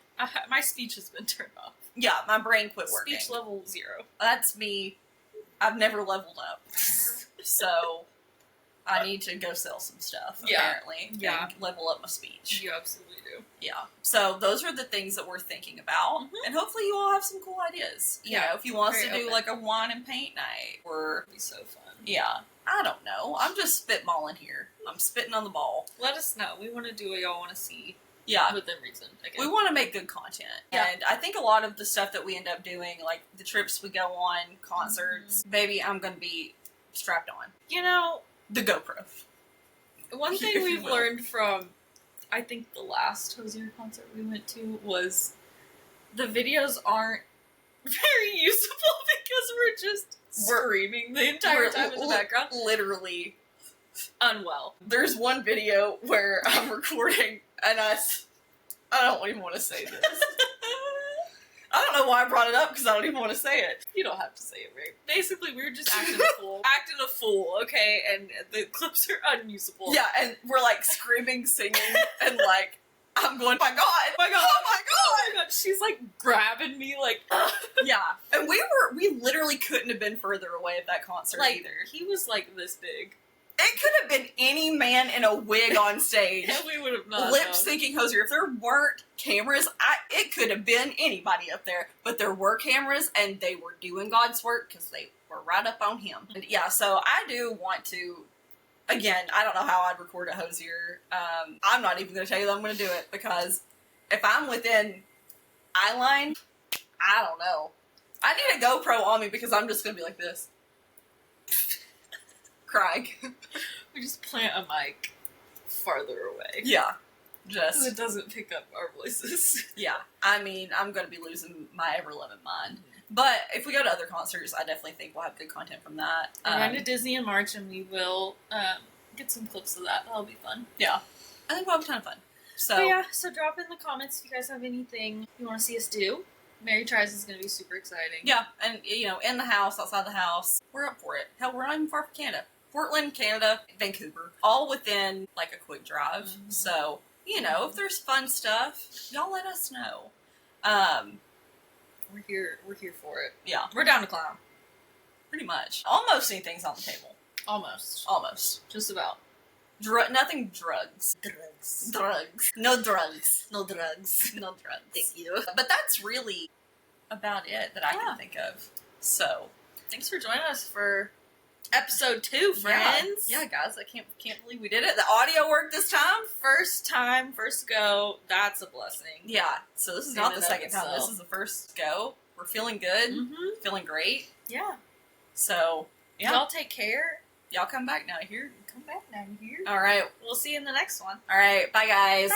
S2: my speech has been turned off.
S1: Yeah, my brain quit working.
S2: Speech level 0.
S1: That's me. I've never leveled up. So, I need to go sell some stuff,
S2: Yeah.
S1: apparently.
S2: Yeah.
S1: And level up my speech.
S2: You absolutely do.
S1: Yeah. So those are the things that we're thinking about.
S2: Mhm.
S1: And hopefully you all have some cool ideas. You know, if you want us to
S2: Very
S1: do
S2: open.
S1: like a wine and paint night or,
S2: It'd be so fun.
S1: yeah, I don't know. I'm just spitballing here. I'm spitting on the ball.
S2: Let us know. We want to do what y'all want to see
S1: Yeah.
S2: within reason. Again.
S1: We want to make good content.
S2: Yeah.
S1: And I think a lot of the stuff that we end up doing, like the trips we go on, concerts, baby, I'm going to be strapped on.
S2: You know,
S1: The GoPro.
S2: one
S1: If
S2: thing
S1: you
S2: we've
S1: will.
S2: learned from, I think, the last Hosier concert we went to was the videos aren't very usable because we're just screaming the entire time in the background.
S1: Literally.
S2: Unwell.
S1: There's one video where I'm recording and I don't even want to say this. I don't know why I brought it up because I don't even want to say it.
S2: You don't have to say it, right? Basically, we were just acting a fool. Acting a fool, okay? And the clips are unusable.
S1: Yeah, and we're like screaming, singing, and like, I'm going, my God,
S2: my God.
S1: oh my
S2: Oh my god, she's like grabbing me like
S1: Yeah, and we literally couldn't have been further away at that concert
S2: like
S1: either.
S2: he was like this big.
S1: It could have been any man in a wig on stage.
S2: And we would have not
S1: Lip
S2: known.
S1: syncing Hosier. If there weren't cameras, it could have been anybody up there. But there were cameras, and they were doing God's work because they were right up on him. And yeah, so I do want to. Again, I don't know how I'd record a Hosier. I'm not even going to tell you that I'm going to do it because if I'm within eye line, I don't know. I need a GoPro on me because I'm just going to be like this. Crying.
S2: We just plant a mic farther away.
S1: Yeah.
S2: Because
S1: Just.
S2: it doesn't pick up our voices.
S1: Yeah. I mean, I'm going to be losing my ever-loving mind. But if we go to other concerts, I definitely think we'll have good content from that.
S2: We're going to Disney in March and we will get some clips of that. That'll be fun.
S1: Yeah. I think we'll have a ton of fun. So,
S2: But yeah, so drop in the comments if you guys have anything you want to see us do. Mary Tries is going to be super exciting.
S1: yeah. And, you know, in the house, outside the house, we're up for it. Hell, we're not even far from Canada. Portland, Canada, Vancouver. All within, like, a quick drive.
S2: Mhm.
S1: So, you know, if there's fun stuff, y'all let us know.
S2: We're here for it.
S1: Yeah.
S2: We're down to clown.
S1: Pretty much. Almost anything's on the table.
S2: Almost.
S1: Almost.
S2: Just about.
S1: Nothing drugs.
S2: Drugs.
S1: Drugs. No drugs. No drugs. No drugs.
S2: Thank you.
S1: But that's really about it that I
S2: Yeah.
S1: can think of. So,
S2: Thanks for joining us for episode 2, friends.
S1: Yeah, guys, I can't believe we did it. The audio worked this time.
S2: First time, first go. That's a blessing.
S1: Yeah. So this is
S2: In
S1: not the
S2: and of
S1: second time.
S2: itself.
S1: This is the first go. We're feeling good.
S2: Mm-hmm.
S1: Feeling great.
S2: Yeah.
S1: So, yeah.
S2: Y'all take care.
S1: Y'all come back now here.
S2: Come back down here.
S1: All right.
S2: We'll see you in the next one.
S1: All right. Bye, guys.